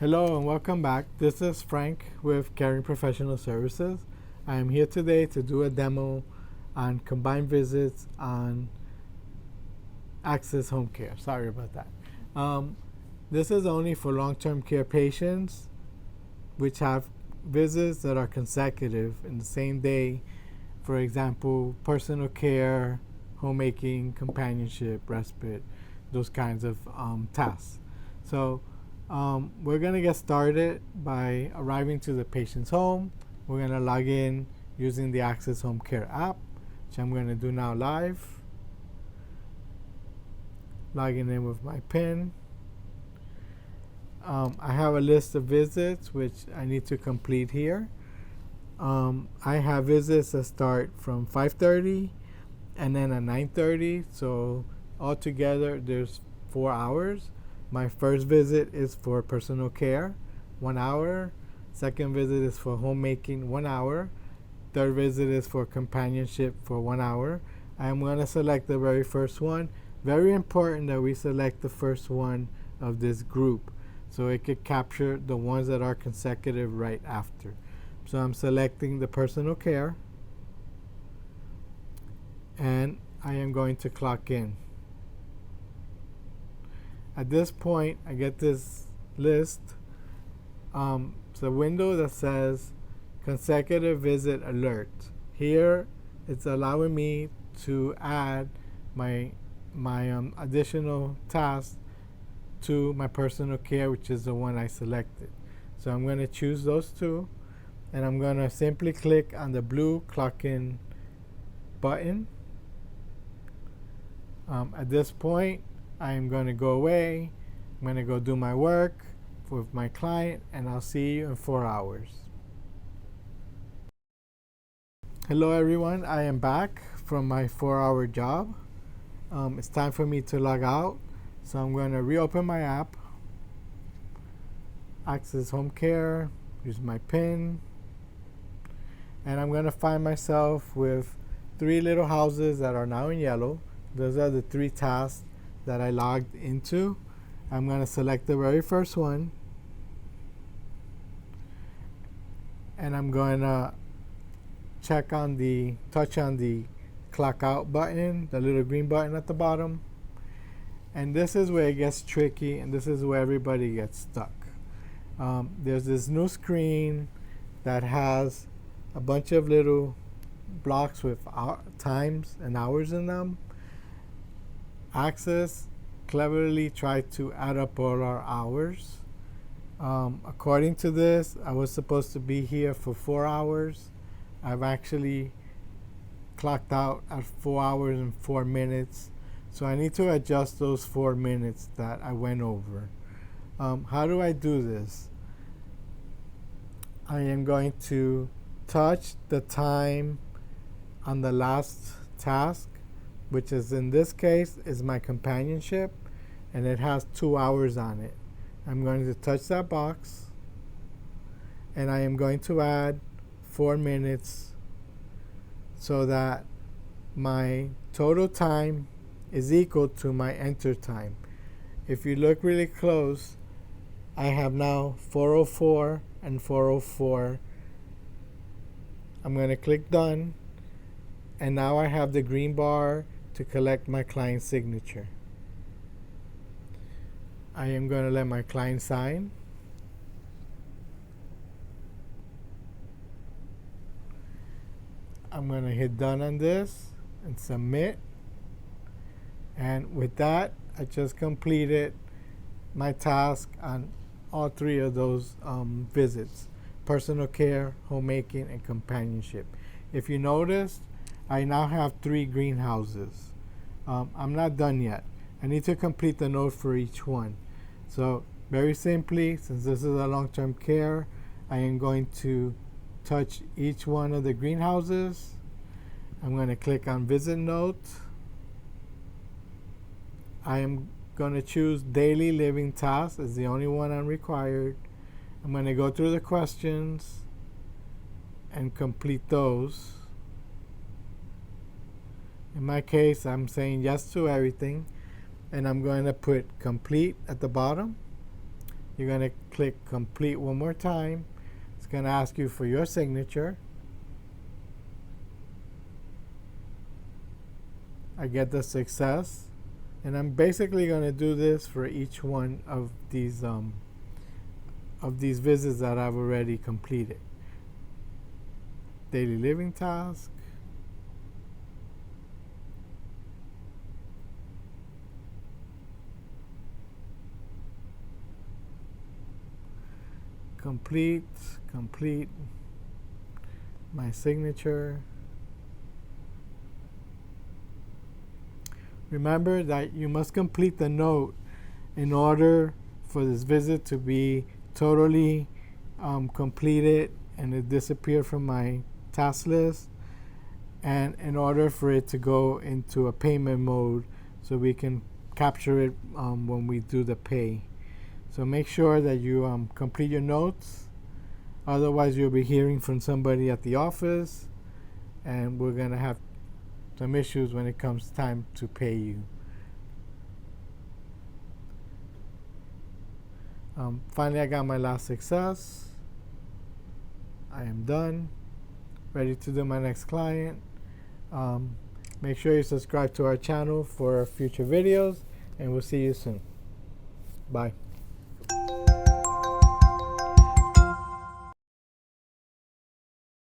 Hello and welcome back. This is Frank with Caring Professional Services. I am here today to do a demo on combined visits on Axxess Homecare. Sorry about that. This is only for long-term care patients which have visits that are consecutive in the same day. For example, personal care, homemaking, companionship, respite, those kinds of tasks. So we're going to get started by arriving to the patient's home. We're going to log in using the Axxess Homecare app, which I'm going to do now live. Logging in with my PIN. I have a list of visits which I need to complete here. I have visits that start from 5:30 and then at 9:30. So altogether there's 4 hours. My first visit is for personal care, 1 hour. Second visit is for homemaking, 1 hour. Third visit is for companionship for 1 hour. I'm going to select the very first one. Very important that we select the first one of this group so it could capture the ones that are consecutive right after. So I'm selecting the personal care and I am going to clock in. At this point, I get this list. It's a window that says consecutive visit alert. Here, it's allowing me to add my additional task to my personal care, which is the one I selected. So I'm going to choose those two, and I'm going to simply click on the blue clock in button. At this point, I'm going to go away. I'm going to go do my work with my client, and I'll see you in 4 hours. Hello everyone, I am back from my 4-hour job. It's time for me to log out. So I'm going to reopen my app, Axxess Homecare, use my PIN, and I'm going to find myself with 3 little houses that are now in yellow. Those are the 3 tasks that I logged into. I'm going to select the very first one, and I'm going to touch on the clock out button, the little green button at the bottom. And this is where it gets tricky, and this is where everybody gets stuck. There's this new screen that has a bunch of little blocks with times and hours in them. Axxess cleverly tried to add up all our hours. According to this, I was supposed to be here for 4 hours. I've actually clocked out at 4 hours and 4 minutes. So I need to adjust those 4 minutes that I went over. How do I do this? I am going to touch the time on the last task, which is in this case is my companionship, and it has 2 hours on it. I'm going to touch that box, and I am going to add 4 minutes so that my total time is equal to my enter time. If you look really close, I have now 4:04 and 4:04. I'm going to click done, and now I have the green bar to collect my client's signature. I am going to let my client sign. I'm going to hit done on this and submit. And with that, I just completed my task on all 3 of those visits: personal care, homemaking, and companionship. If you noticed, I now have 3 greenhouses. I'm not done yet. I need to complete the note for each one. So very simply, since this is a long-term care, I am going to touch each one of the greenhouses. I'm going to click on visit note. I am going to choose daily living tasks as the only one I'm required. I'm going to go through the questions and complete those. In my case, I'm saying yes to everything, and I'm going to put complete at the bottom. You're going to click complete one more time. It's going to ask you for your signature. I get the success, and I'm basically going to do this for each one of these visits that I've already completed. Daily living task, complete, my signature. Remember that you must complete the note in order for this visit to be totally completed and it disappear from my task list, and in order for it to go into a payment mode so we can capture it when we do the pay. So make sure that you complete your notes, otherwise you'll be hearing from somebody at the office and we're going to have some issues when it comes time to pay you. Finally, I got my last success. I am done, ready to do my next client. Make sure you subscribe to our channel for future videos, and we'll see you soon. Bye.